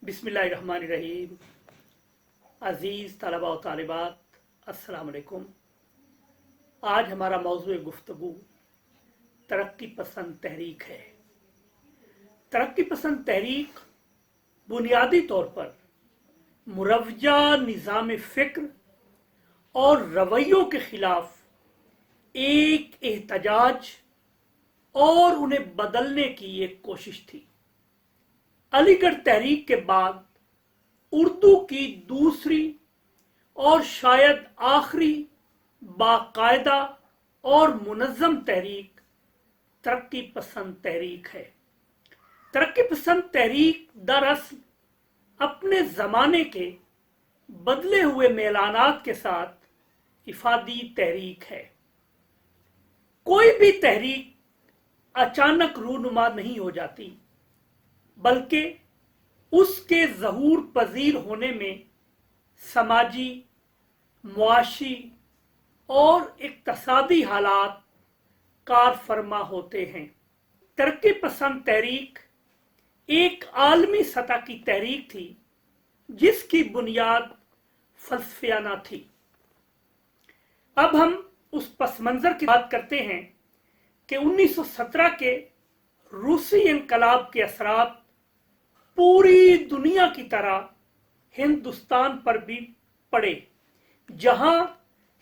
बिस्मिल्लाहिर्रहमानिर्रहीम। अज़ीज़ तलबा व तालिबात, अस्सलाम वालेकुम। आज हमारा मौज़ू गुफ्तगू तरक्की पसंद तहरीक है। तरक्की पसंद तहरीक बुनियादी तौर पर मुरव्वजा निज़ाम फ़िक्र और रवैयों के खिलाफ एक एहतजाज और उन्हें बदलने की एक कोशिश थी। अलीगढ़ तहरीक के बाद उर्दू की दूसरी और शायद आखिरी बाकायदा और मुनज़्ज़म तहरीक तरक्की पसंद तहरीक है। तरक्की पसंद तहरीक दरअसल अपने ज़माने के बदले हुए मेलानात के साथ इफादी तहरीक है। कोई भी तहरीक अचानक रूनुमा नहीं हो जाती, बल्कि उसके ज़हूर पजीर होने में समाजी, मुआशी और इक्तसादी हालात कार फरमा होते हैं। तरक्की पसंद तहरीक एक आलमी सतह की तहरीक थी जिसकी बुनियाद फलसफियाना थी। अब हम उस पस मंज़र की बात करते हैं कि 1917 के रूसी इनकलाब के असरात पूरी दुनिया की तरह हिंदुस्तान पर भी पड़े। जहां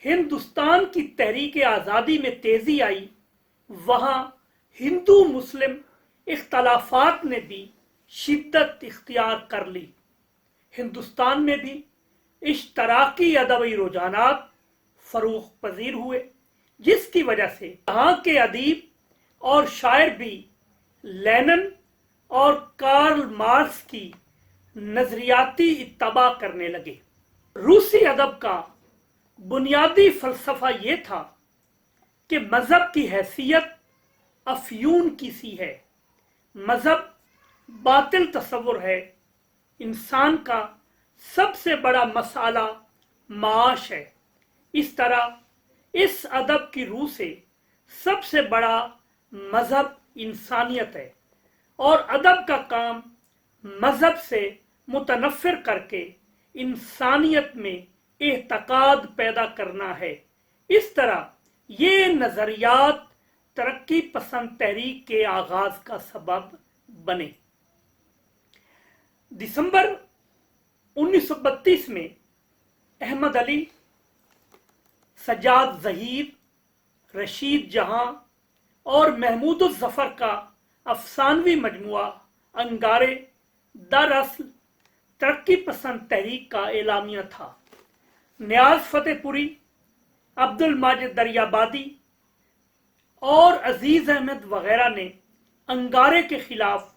हिंदुस्तान की तहरीक आज़ादी में तेजी आई, वहां हिंदू मुस्लिम इख्तलाफात ने भी शिद्दत इख्तियार कर ली। हिंदुस्तान में भी इश्तराकी अदबी रुझानात फरूख पजीर हुए, जिसकी वजह से यहाँ के अदीब और शायर भी लेनिन और कार्ल मार्क्स की नजरियाती इत्तबा करने लगे। रूसी अदब का बुनियादी फलसफा ये था कि मजहब की हैसियत अफ्यून की सी है। मजहब बातिल तस्वुर है। इंसान का सबसे बड़ा मसाला माश है। इस तरह इस अदब की रूह से सबसे बड़ा मजहब इंसानियत है और अदब का काम मजहब से मुतनफ़िर करके इंसानियत में एहतकाद पैदा करना है। इस तरह ये नज़रियात तरक्की पसंद तहरीक के आगाज का सबब बने। दिसंबर 1932 में अहमद अली, सज्जाद ज़हीर, रशीद जहां और महमूद उज़ ज़फ़र का अफसानवी मजमुआ अंगारे दरअसल तरक्की पसंद तहरीक का एलामिया था। नियाज फतेहपुरी, अब्दुल माजिद दरियाबादी और अजीज अहमद वगैरह ने अंगारे के खिलाफ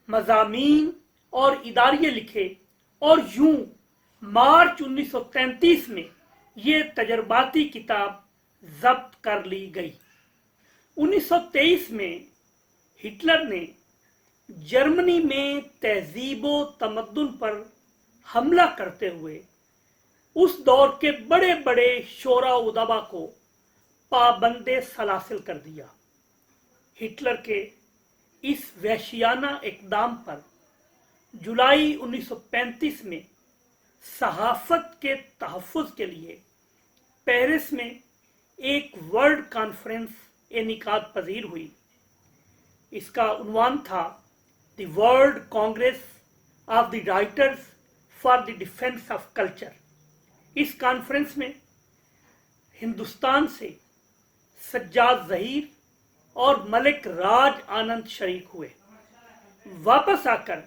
मज़ामीन और इदारिये लिखे और यूं मार्च 1933 में ये तजर्बाती किताब जब्त कर ली गई। 1923 में हिटलर ने जर्मनी में तहजीबो तमद्दुन पर हमला करते हुए उस दौर के बड़े बड़े शोरा उदबा को पाबंदे सलासिल कर दिया। हिटलर के इस वहशियाना इक़दाम पर जुलाई 1935 में सहाफ़त के तहफ़्फ़ुज़ के लिए पेरिस में एक वर्ल्ड कॉन्फ्रेंस इनेकाद पजीर हुई। इसका उन्वान था the world Congress of the writers for the defence of culture. इस कॉन्फ्रेंस में हिंदुस्तान से सज्जाद ज़हीर और मलिक राज आनंद शरीक हुए। वापस आकर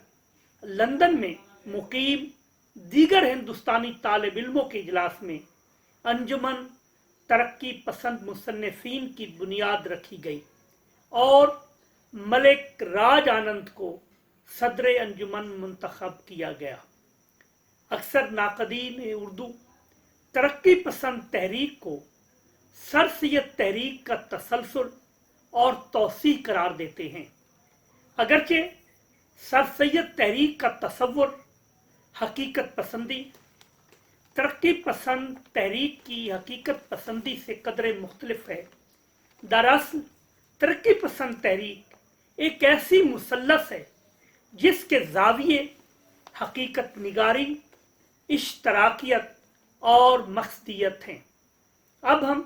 लंदन में मुकीम दीगर हिंदुस्तानी तालिब इल्मों के इजलास में अंजुमन तरक्की पसंद मुसन्निफीन की बुनियाद रखी गई और मलिक राज आनंद को सदर अंजुमन मुंतखब किया गया। अक्सर नाक़दीन उर्दू तरक्की पसंद तहरीक को सर सैयद तहरीक का तसलसल और तौसी करार देते हैं। अगरचे सर सैयद तहरीक का तसव्वुर हकीकत पसंदी तरक्की पसंद तहरीक की हकीकत पसंदी से कदरे मुख्तलिफ है। दरअसल तरक्की पसंद तहरीक एक ऐसी मुसल्लस है जिसके जाविये हकीकत निगारी, इश्तराकियत और मकसदियत हैं। अब हम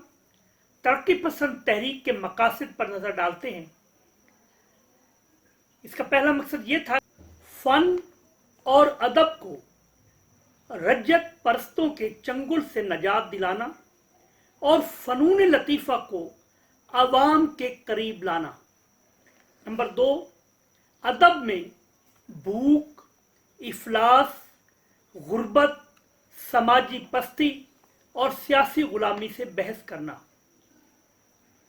तरक्की पसंद तहरीक के मकासद पर नजर डालते हैं। इसका पहला मकसद ये था फन और अदब को रज्जत परस्तों के चंगुल से नजात दिलाना और फनून लतीफ़ा को आवाम के करीब लाना। नंबर 2, अदब में भूख, इफलास, गुर्बत, समाजी पस्ती और सियासी गुलामी से बहस करना।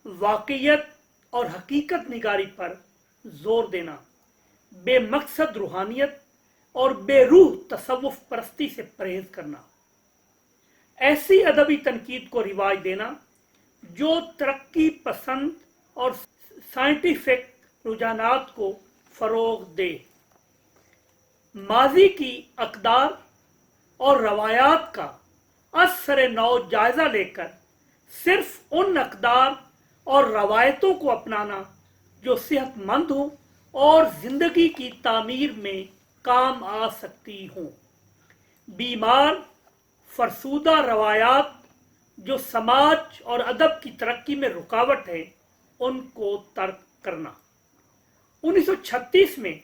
वाक़ियत और हकीकत निगारी पर जोर देना, बेमकसद रूहानियत और बेरूह तसव्वुफ परस्ती से परहेज करना। ऐसी अदबी तनकीद को रिवाज देना जो तरक्की पसंद और साइंटिफिक रुझानात को फरोग दे। माजी की अक़दार और रवायात का असर नौ जायजा लेकर सिर्फ उन अक़दार और रवायतों को अपनाना जो सेहतमंद हो और जिंदगी की तामीर में काम आ सकती हों। बीमार फरसूदा रवायात जो समाज और अदब की तरक्की में रुकावट है, उनको तर्क करना। 1936 में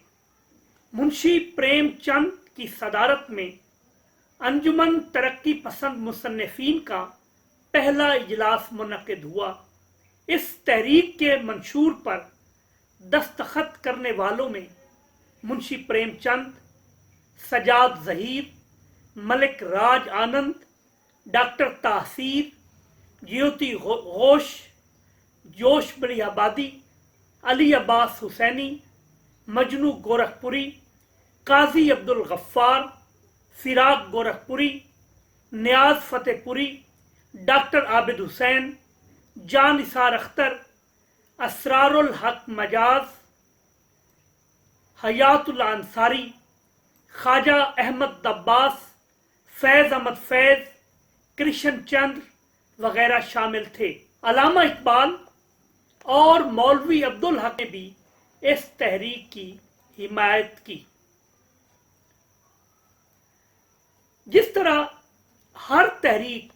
मुंशी प्रेमचंद की सदारत में अंजुमन तरक्की पसंद मुसन्निफीन का पहला इजलास मुनक्किद हुआ। इस तहरीक के मंशूर पर दस्तखत करने वालों में मुंशी प्रेमचंद, सजाद ज़हीर, मलिक राज आनंद, डॉक्टर तासीर, ज्योति घोष, जोश मलिहाबादी, अली अब्बास हुसैनी, मजनू गोरखपुरी, काजी अब्दुल गफ्फार, फिराक गोरखपुरी, नियाज फतेहपुरी, डॉक्टर आबिद हुसैन, जान निसार अख्तर, असरारुल हक मजाज, हयातुल अंसारी, ख्वाजा अहमद अब्बास, फैज़ अहमद फैज़, कृष्ण चंद्र वगैरह शामिल थे। अल्लामा इकबाल और मौलवी अब्दुल हक ने भी इस तहरीक की हिमायत की। जिस तरह हर तहरीक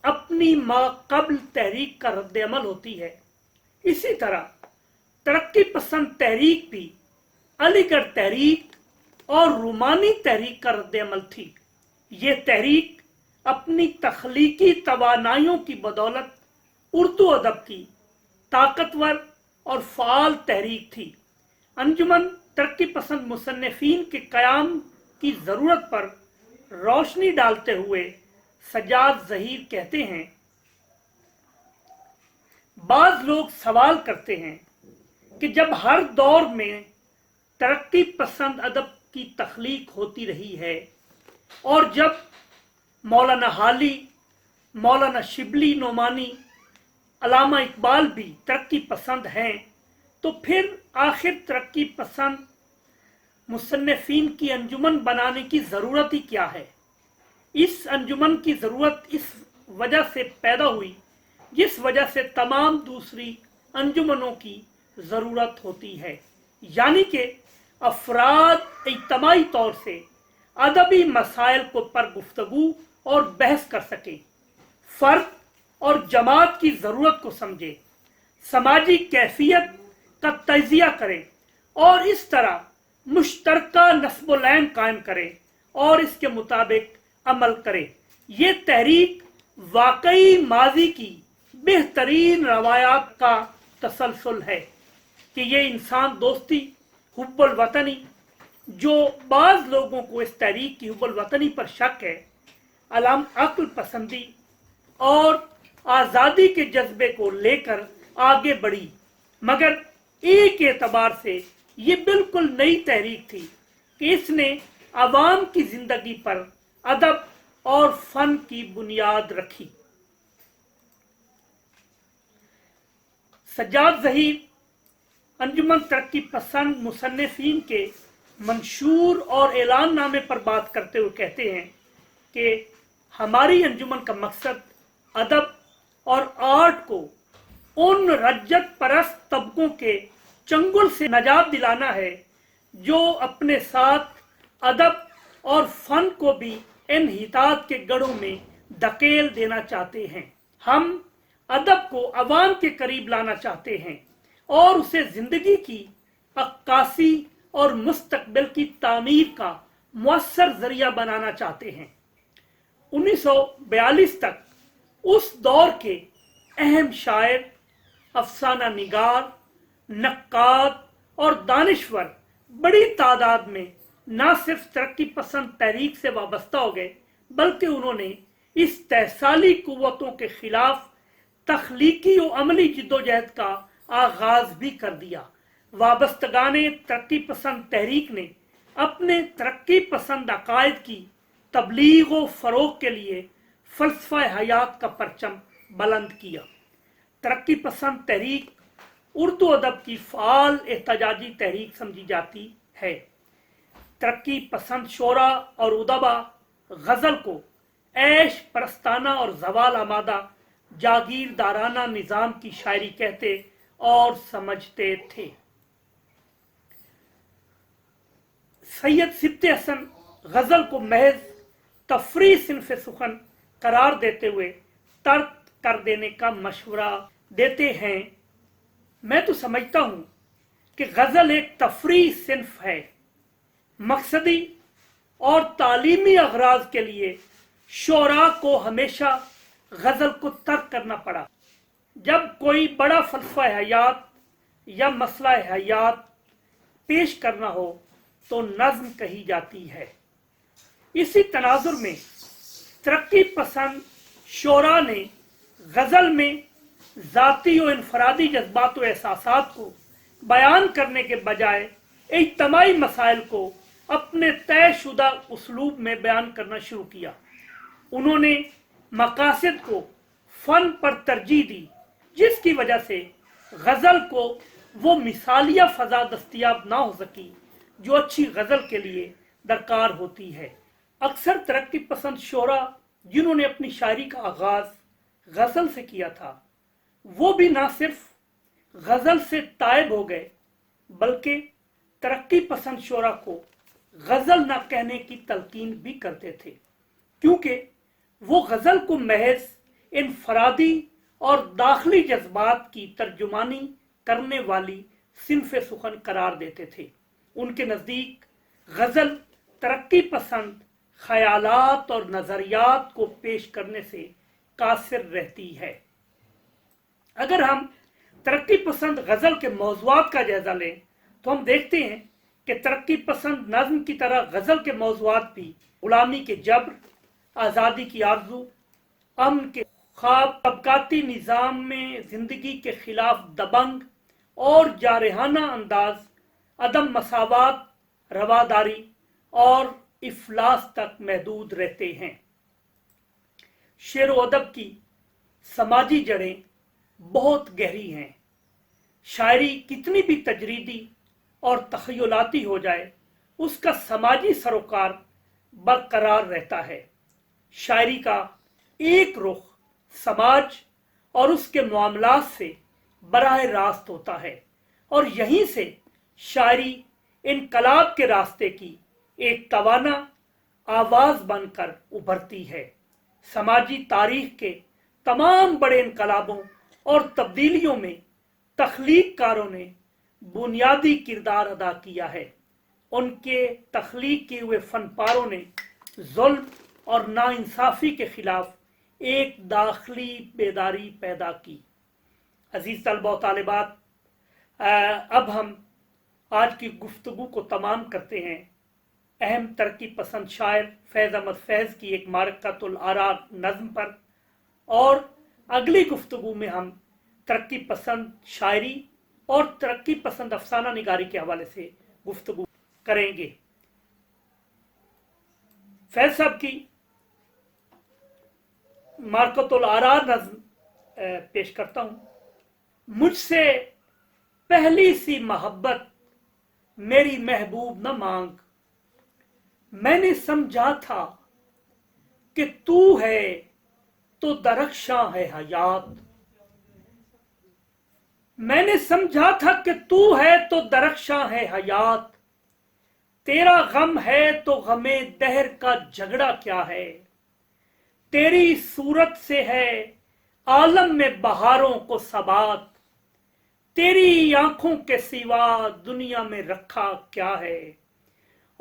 अपनी माक़ब्ल तहरीक का रद्द अमल होती है, इसी तरह तरक्की पसंद तहरीक भी अलीगढ़ तहरीक और रूमानी तहरीक का रद्द अमल थी। ये तहरीक अपनी तख्लीकी तवानाइयों की बदौलत उर्दू अदब की ताकतवर और फ़ाल तहरीक थी। अंजुमन तरक्की पसंद मुसन्निफीन के क़याम की ज़रूरत पर रोशनी डालते हुए सजाद ज़हीर कहते हैं, बाज़ लोग सवाल करते हैं कि जब हर दौर में तरक्की पसंद अदब की तख्लीक होती रही है और जब मौलाना हाली, मौलाना शिबली नोमानी, अल्लामा इकबाल भी तरक्की पसंद हैं, तो फिर आखिर तरक्की पसंद मुसन्निफीन की अंजुमन बनाने की ज़रूरत ही क्या है। इस अंजुमन की ज़रूरत इस वजह से पैदा हुई जिस वजह से तमाम दूसरी अंजुमनों की ज़रूरत होती है, यानी कि अफराद इज्तमाई तौर से अदबी मसाइल को पर गुफ्तगू और बहस कर सकें, फ़र्द और जमात की ज़रूरत को समझे, समाजी कैफियत का तजिया करें और इस तरह मुश्तरका नस्ब-ओ-लैन कायम करें और इसके मुताबिक अमल करें। ये तहरीक वाकई माजी की बेहतरीन रवायात का तसलसल है कि ये इंसान दोस्ती, हुब्बुल वतनी, जो बाज़ लोगों को इस तहरीक की हुब्बुल वतनी पर शक है, अलाम अक्ल पसंदी और आज़ादी के जज्बे को लेकर आगे बढ़ी, मगर एक एतबार से ये बिल्कुल नई तहरीक थी कि इसने अवाम की जिंदगी पर अदब और फन की बुनियाद रखी। सज्जाद ज़हीर अंजुमन तरक्की पसंद मुसन्निफीन के मंशूर और ऐलान नामे पर बात करते हुए कहते हैं कि हमारी अंजुमन का मकसद अदब और आर्ट को उन रज्जत परस्त तबकों के चंगुल से नजात दिलाना है जो अपने साथ अदब और फन को भी इनहितात के गढ़ों में धकेल देना चाहते हैं। हम अदब को अवाम के करीब लाना चाहते हैं और उसे जिंदगी की अक्कासी और मुस्तकबिल की तामीर का मुअस्सर जरिया बनाना चाहते हैं। 1942 तक उस दौर के अहम शायर, अफसाना निगार, नक्काद और दानिश्वर बड़ी तादाद में न सिर्फ तरक्की पसंद तहरीक से वाबस्ता हो गए, बल्कि उन्होंने इस तहसाली कुव्वतों के खिलाफ तख्लीकी और अमली जिद्दोजहद का आगाज भी कर दिया। वाबस्तगाने तरक्की पसंद तहरीक ने अपने तरक्की पसंद अकायद की तबलीग व फरोग के लिए फलसफा हयात का परचम बुलंद किया। तरक्की पसंद तहरीक उर्दू अदब की फाल एहतजाजी तहरीक समझी जाती है। तरक्की पसंद शोरा और उदबा गजल को ऐश परस्ताना और जवाल आमादा जागीरदाराना निजाम की शायरी कहते और समझते थे। सैयद सिब्ते हसन गजल को महज तफरी सिन्फ सुखन करार देते हुए तर्क कर देने का मशवरा देते हैं। मैं तो समझता हूं कि गजल एक तफरी सिन्फ है। मकसदी और तालीमी अगराज के लिए शोरा को हमेशा गजल को तर्क करना पड़ा। जब कोई बड़ा फलसफा हयात या मसला हयात पेश करना हो तो नज्म कही जाती है। इसी तनाजुर में तरक्की पसंद शोरा ने गजल में जाती और इनफरादी जज्बात और एहसासात को बयान करने के बजाय इज्तमाई मसाइल को अपने तयशुदा उसलूब में बयान करना शुरू किया। उन्होंने मकासद को फन पर तरजीह दी, जिसकी वजह से गजल को वो मिसालिया फजा दस्तियाब ना हो सकी जो अच्छी गजल के लिए दरकार होती है। अक्सर तरक्की पसंद शोरा जिन्होंने अपनी शायरी का आगाज गजल से किया था, वो भी ना सिर्फ गजल से तायब हो गए, बल्कि तरक्की पसंद शोरा को गजल ना कहने की तलकीन भी करते थे, क्योंकि वो गजल को महज इनफरादी और दाखिली जज्बात की तर्जुमानी करने वाली सिन्फ सुखन करार देते थे। उनके नजदीक गजल तरक्की पसंद ख्यालात और नजरियात को पेश करने से कासिर रहती है। अगर हम तरक्की पसंद गजल के मौज़ूआत का जायजा लें तो हम देखते हैं कि तरक्की पसंद नज्म की तरह गजल के मौज़ूआत भी गुलामी के जबर, आज़ादी की आरज़ू, अमन के ख्वाब, तबकाती निज़ाम में जिंदगी के खिलाफ दबंग और जारहाना अंदाज, अदम मसावात, रवादारी और इफलास तक महदूद रहते हैं। शेर व अदब की समाजी जड़ें बहुत गहरी हैं। शायरी कितनी भी तजरीदी और तखयलाती हो जाए, उसका समाजी सरोकार बरकरार रहता है। शायरी का एक रुख समाज और उसके मामलात से बराह रास्त होता है और यहीं से शायरी इनकलाब के रास्ते की एक तवाना आवाज बनकर उभरती है। समाजी तारीख के तमाम बड़े इनकलाबों और तब्दीलियों में तख्लीककारों ने बुनियादी किरदार अदा किया है। उनके तख्लीक किए हुए फनपारों ने जुल्म और नाइंसाफी के खिलाफ एक दाखिली बेदारी पैदा की। अजीज तलबा व तालिबात, अब हम आज की गुफ्तगू को तमाम करते हैं अहम तरक्की पसंद शायर फैज़ अहमद फैज़ की एक मारकतुल आरा नज़्म पर, और अगली गुफ्तगू में हम तरक्की पसंद शायरी और तरक्की पसंद अफसाना निगारी के हवाले से गुफ्तगू करेंगे। फैज़ साहब की मारकतुल आरा नज़्म पेश करता हूं। मुझसे पहली सी मोहब्बत मेरी महबूब न मांग, मैंने समझा था कि तू है तो दरख्शां है हयात। मैंने समझा था कि तू है तो दरख्शां है हयात, तेरा गम है तो गमे दहर का झगड़ा क्या है, तेरी सूरत से है आलम में बहारों को सबात, तेरी आंखों के सिवा दुनिया में रखा क्या है,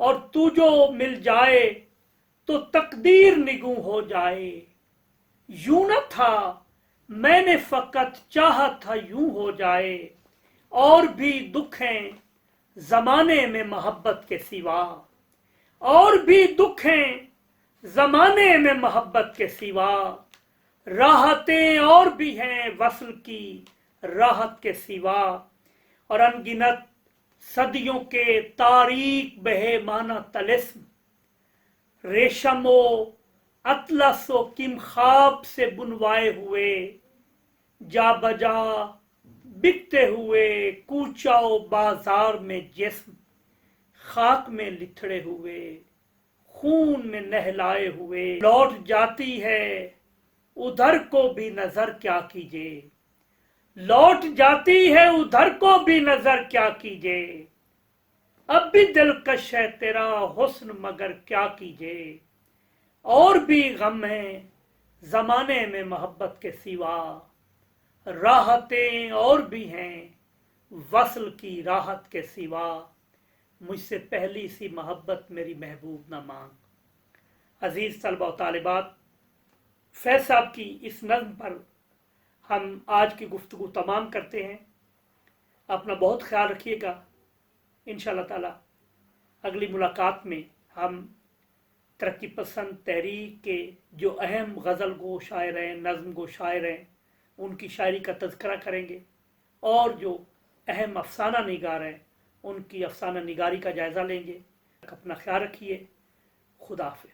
और तू जो मिल जाए तो तकदीर निगू हो जाए। यूं न था मैंने फकत चाहा था यूं हो जाए, और भी दुख हैं जमाने में मोहब्बत के सिवा, और भी दुख हैं जमाने में मोहब्बत के सिवा, राहतें और भी हैं वस्ल की राहत के सिवा, और अनगिनत सदियों के तारीक बहे माना तलिस्म, रेशमो अतलसो किम खाब से बुनवाए हुए, जा बजा बिकते हुए कूचाओ बाजार में जिस्म, खाक में लिथड़े हुए खून में नहलाए हुए, लौट जाती है उधर को भी नजर क्या कीजिए, लौट जाती है उधर को भी नजर क्या कीजिए, अब भी दिलकश है तेरा हुस्न मगर क्या कीजिए, और भी गम है जमाने में मोहब्बत के सिवा, राहतें और भी हैं वस्ल की राहत के सिवा, मुझसे पहली सी मोहब्बत मेरी महबूब न मांग। अजीज तलबा व तालिबात, फैज साहब की इस नज़्म पर हम आज की गुफ्तगू तमाम करते हैं। अपना बहुत ख्याल रखिएगा। इंशाअल्लाह ताला अगली मुलाकात में हम तरक्की पसंद तहरीक के जो अहम गज़ल गो शायर हैं, नज़्म गो शायर हैं, उनकी शायरी का तज़किरा करेंगे, और जो अहम अफसाना निगार हैं उनकी अफसाना निगारी का जायज़ा लेंगे। अपना ख्याल रखिए। खुदा हाफिज़।